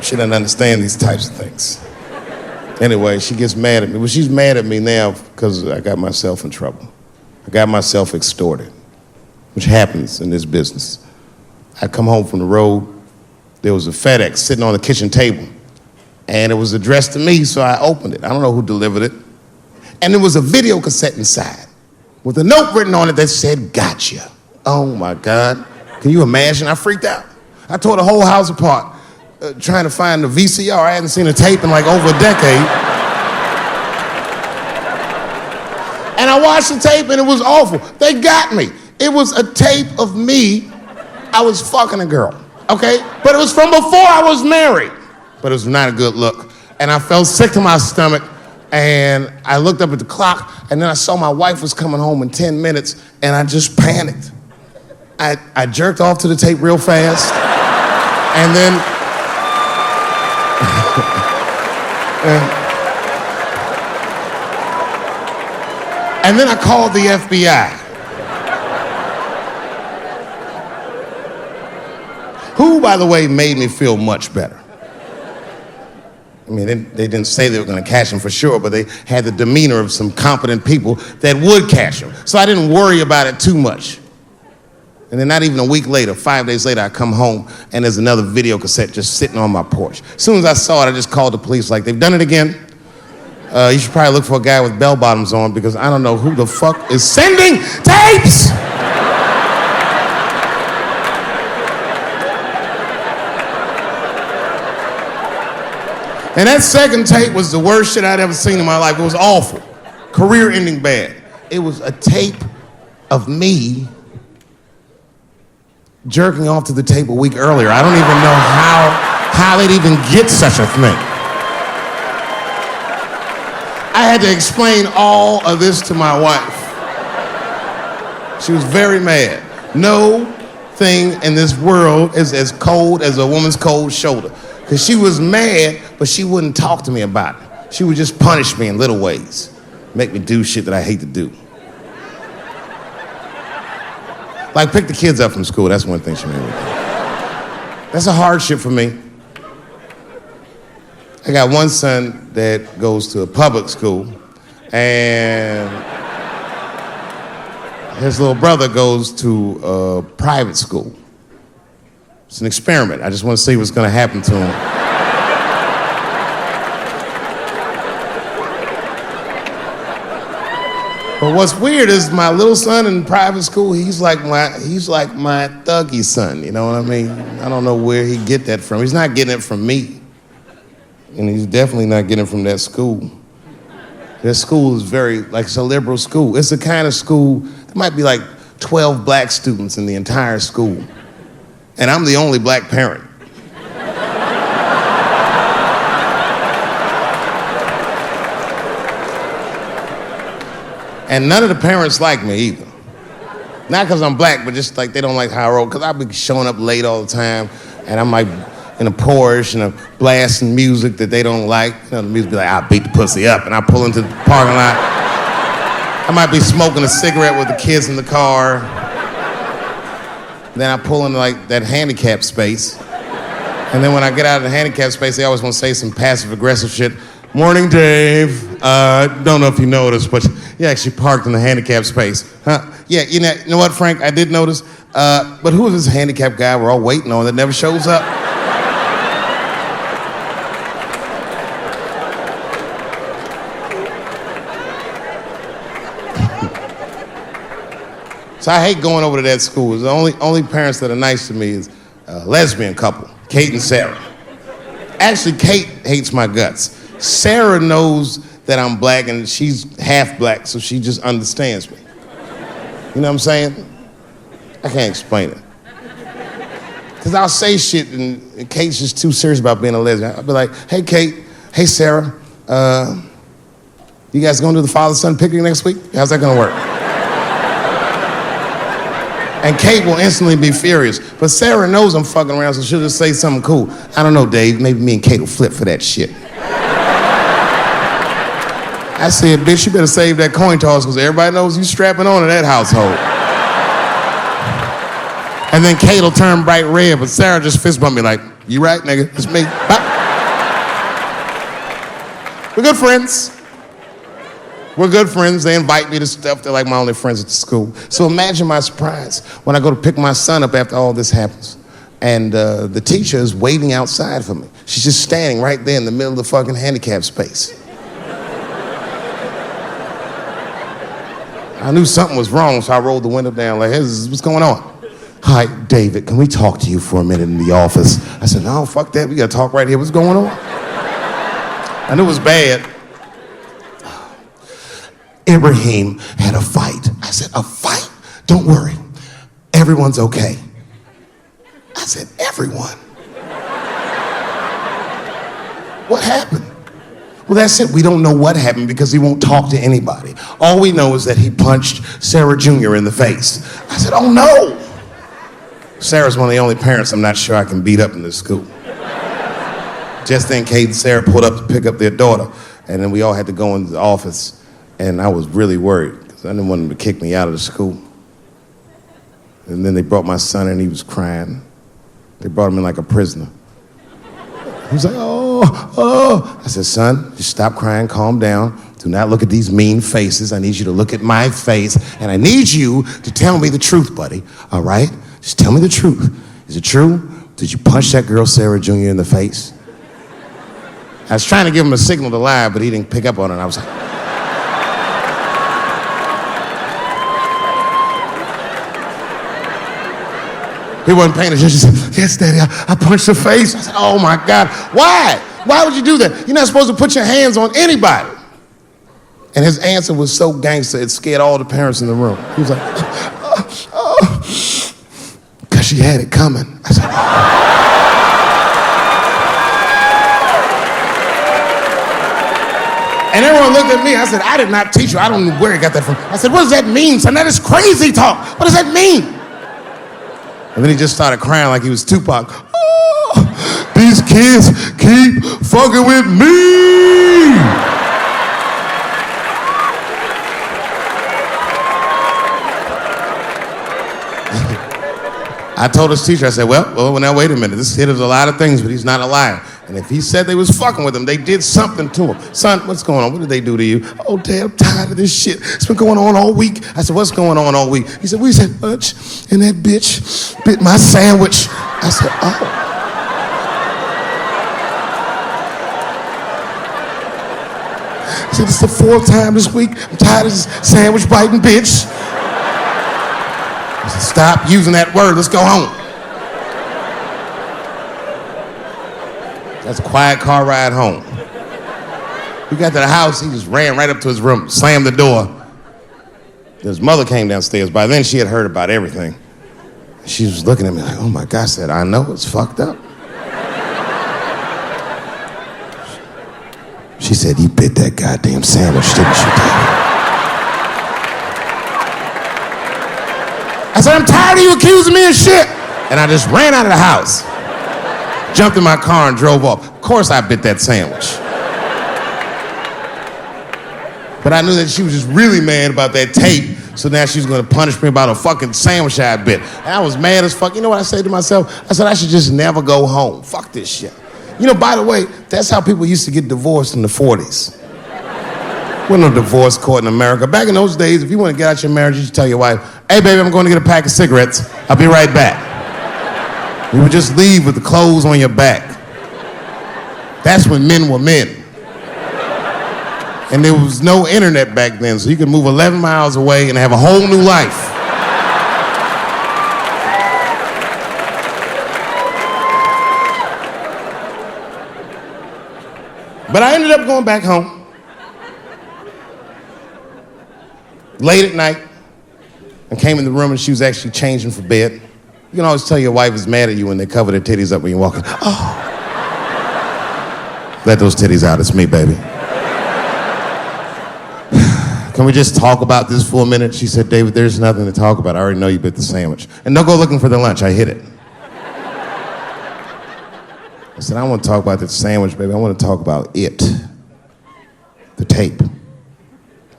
She doesn't understand these types of things. Anyway, she gets mad at me. Well, she's mad at me now because I got myself in trouble. I got myself extorted, which happens in this business. I come home from the road, there was a FedEx sitting on the kitchen table, and it was addressed to me, so I opened it. I don't know who delivered it. And there was a video cassette inside with a note written on it that said, "Gotcha." Oh my God. Can you imagine? I freaked out. I tore the whole house apart trying to find the VCR. I hadn't seen a tape in like over a decade. And I watched the tape and it was awful. They got me. It was a tape of me. I was fucking a girl, okay? But it was from before I was married. But it was not a good look. And I felt sick to my stomach. And I looked up at the clock, and then I saw my wife was coming home in 10 minutes, and I just panicked. I jerked off to the tape real fast, and then and then I called the FBI, who, by the way, made me feel much better. I mean, they didn't say they were going to catch him for sure, but they had the demeanor of some competent people that would catch him. So I didn't worry about it too much. And then not even a week later, 5 days later, I come home and there's another video cassette just sitting on my porch. As soon as I saw it, I just called the police like, "They've done it again. You should probably look for a guy with bell bottoms on because I don't know who the fuck is sending tapes." And that second tape was the worst shit I'd ever seen in my life. It was awful. Career-ending bad. It was a tape of me jerking off to the tape a week earlier. I don't even know how they'd even get such a thing. I had to explain all of this to my wife. She was very mad. No thing in this world is as cold as a woman's cold shoulder. Because she was mad, but she wouldn't talk to me about it. She would just punish me in little ways. Make me do shit that I hate to do. Like pick the kids up from school, that's one thing she made me do. That's a hardship for me. I got one son that goes to a public school, and his little brother goes to a private school. It's an experiment. I just want to see what's going to happen to him. But what's weird is my little son in private school, he's like my thuggy son, you know what I mean? I don't know where he get that from. He's not getting it from me. And he's definitely not getting it from that school. That school is it's a liberal school. It's the kind of school, there might be like 12 black students in the entire school. And I'm the only black parent. And none of the parents like me either. Not because I'm black, but just like they don't like how I roll. Because I be showing up late all the time, and I'm like in a Porsche and I'm blasting music that they don't like. You know, the music be like, "I'll beat the pussy up," and I pull into the parking lot. I might be smoking a cigarette with the kids in the car. Then I pull into like that handicap space. And then when I get out of the handicap space, they always want to say some passive aggressive shit. "Morning, Dave. Don't know if you noticed, but you actually parked in the handicap space. Huh? Yeah, you know what, Frank? I did notice. But who is this handicap guy we're all waiting on that never shows up?" So I hate going over to that school. The only parents that are nice to me is a lesbian couple, Kate and Sarah. Actually, Kate hates my guts. Sarah knows that I'm black and she's half black, so she just understands me. You know what I'm saying? I can't explain it. Because I'll say shit and Kate's just too serious about being a lesbian. I'll be like, "Hey, Kate. Hey, Sarah. You guys gonna do the father-son picnic next week? How's that gonna work?" And Kate will instantly be furious. But Sarah knows I'm fucking around, so she'll just say something cool. "I don't know, Dave. Maybe me and Kate will flip for that shit." I said, "Bitch, you better save that coin toss because everybody knows you strapping on in that household." And then Kate will turn bright red, but Sarah just fist bump me like, "You right, nigga? It's me." We're good friends. We're good friends. They invite me to stuff. They're like my only friends at the school. So imagine my surprise when I go to pick my son up after all this happens. And the teacher is waiting outside for me. She's just standing right there in the middle of the fucking handicap space. I knew something was wrong, so I rolled the window down like, hey, what's going on? Hi, David, can we talk to you for a minute in the office? I said, no, fuck that. We got to talk right here. What's going on? I knew it was bad. Ibrahim had a fight. I said, a fight? Don't worry. Everyone's okay. I said, everyone? What happened? Well, that's it. We don't know what happened because he won't talk to anybody. All we know is that he punched Sarah Jr. in the face. I said, oh no. Sarah's one of the only parents I'm not sure I can beat up in this school. Just then, Kate and Sarah pulled up to pick up their daughter, and then we all had to go into the office, and I was really worried because I didn't want them to kick me out of the school. And then they brought my son in, and he was crying. They brought him in like a prisoner. He was like, oh. I said, son, just stop crying, calm down. Do not look at these mean faces. I need you to look at my face, and I need you to tell me the truth, buddy, all right? Just tell me the truth. Is it true? Did you punch that girl, Sarah Jr., in the face? I was trying to give him a signal to lie, but he didn't pick up on it. I was like, he wasn't paying attention. He said, yes, Daddy, I punched her face. I said, oh my God, why? Why would you do that? You're not supposed to put your hands on anybody. And his answer was so gangster, it scared all the parents in the room. He was like, because she had it coming. I said, And everyone looked at me. I said, I did not teach you. I don't know where he got that from. I said, what does that mean, son? That is crazy talk. What does that mean? And then he just started crying like he was Tupac. Oh, these kids keep fucking with me. I told his teacher, I said, well, now wait a minute. This kid is a lot of things, but he's not a liar. And if he said they was fucking with him, they did something to him. Son, what's going on? What did they do to you? Oh, Dad, I'm tired of this shit. It's been going on all week. I said, what's going on all week? He said, we said lunch, and that bitch bit my sandwich. I said, oh. He said, it's the fourth time this week. I'm tired of this sandwich biting bitch. I said, stop using that word. Let's go home. That's a quiet car ride home. We got to the house, he just ran right up to his room, slammed the door. His mother came downstairs. By then, she had heard about everything. She was looking at me like, oh my God, I said, I know, it's fucked up. She said, you bit that goddamn sandwich, didn't you, Dad? I said, I'm tired of you accusing me of shit. And I just ran out of the house. Jumped in my car and drove off. Of course I bit that sandwich. But I knew that she was just really mad about that tape, so now she was gonna punish me about a fucking sandwich I bit. And I was mad as fuck. You know what I said to myself? I said, I should just never go home. Fuck this shit. You know, by the way, that's how people used to get divorced in the 40s. There was no divorce court in America. Back in those days, if you want to get out your marriage, you should tell your wife, hey baby, I'm going to get a pack of cigarettes. I'll be right back. You would just leave with the clothes on your back. That's when men were men. And there was no internet back then, so you could move 11 miles away and have a whole new life. But I ended up going back home. Late at night, and came in the room and she was actually changing for bed. You can always tell your wife is mad at you when they cover their titties up when you're walking. Oh. Let those titties out, it's me, baby. Can we just talk about this for a minute? She said, David, there's nothing to talk about. I already know you bit the sandwich. And don't go looking for the lunch, I hid it. I said, I don't want to talk about the sandwich, baby. I want to talk about it. The tape.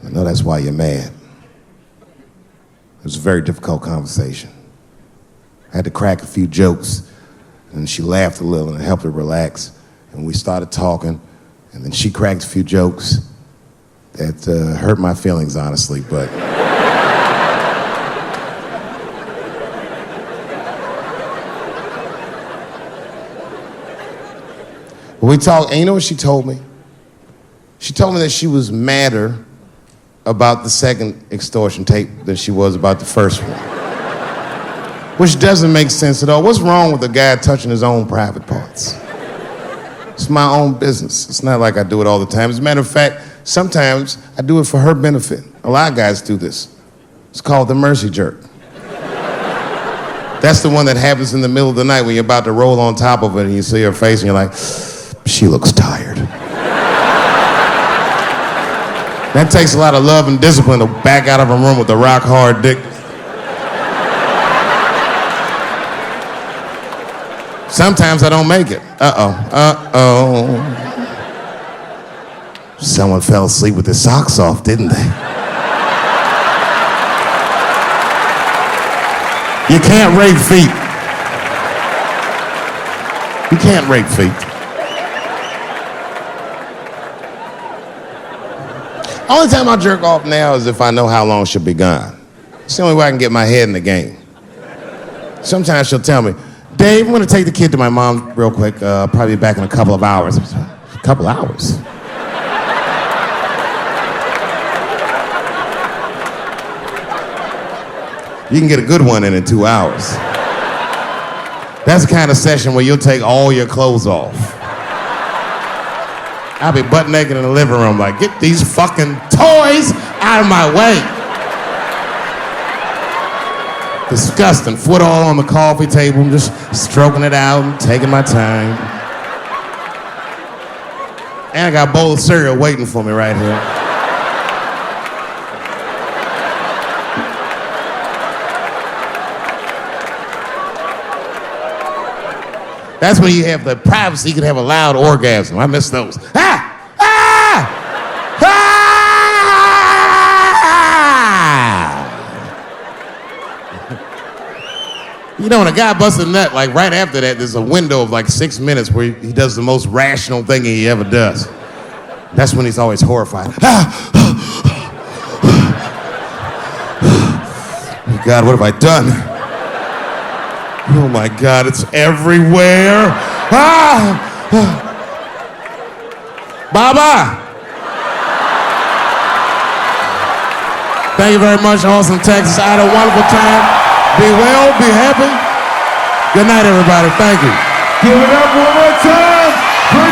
I know that's why you're mad. It was a very difficult conversation. I had to crack a few jokes, and she laughed a little and it helped her relax. And we started talking, And then she cracked a few jokes that hurt my feelings, honestly, but... We talked, and you know what she told me? She told me that she was madder about the second extortion tape than she was about the first one. Which doesn't make sense at all. What's wrong with a guy touching his own private parts? It's my own business. It's not like I do it all the time. As a matter of fact, sometimes I do it for her benefit. A lot of guys do this. It's called the mercy jerk. That's the one that happens in the middle of the night when you're about to roll on top of it and you see her face and you're like, she looks tired. That takes a lot of love and discipline to back out of a room with a rock hard dick. Sometimes I don't make it. Someone fell asleep with their socks off, didn't they? You can't rape feet. You can't rape feet. Only time I jerk off now is if I know how long she'll be gone. It's the only way I can get my head in the game. Sometimes she'll tell me, Dave, I'm gonna take the kid to my mom real quick. Probably back in a couple of hours. A couple hours? You can get a good one in 2 hours. That's the kind of session where you'll take all your clothes off. I'll be butt naked in the living room like, get these fucking toys out of my way. Disgusting. Foot all on the coffee table, just stroking it out and taking my time. And I got a bowl of cereal waiting for me right here. That's when you have the privacy, you can have a loud orgasm. I miss those. Ah! Ah! Ah! You know, when a guy busts a nut, like right after that, there's a window of like 6 minutes where he does the most rational thing he ever does. That's when he's always horrified. Ah! Oh God, what have I done? Oh my God, it's everywhere. Ah! Baba! Thank you very much, Austin, Texas. I had a wonderful time. Be well, be happy. Good night, everybody. Thank you. Give it up one more time for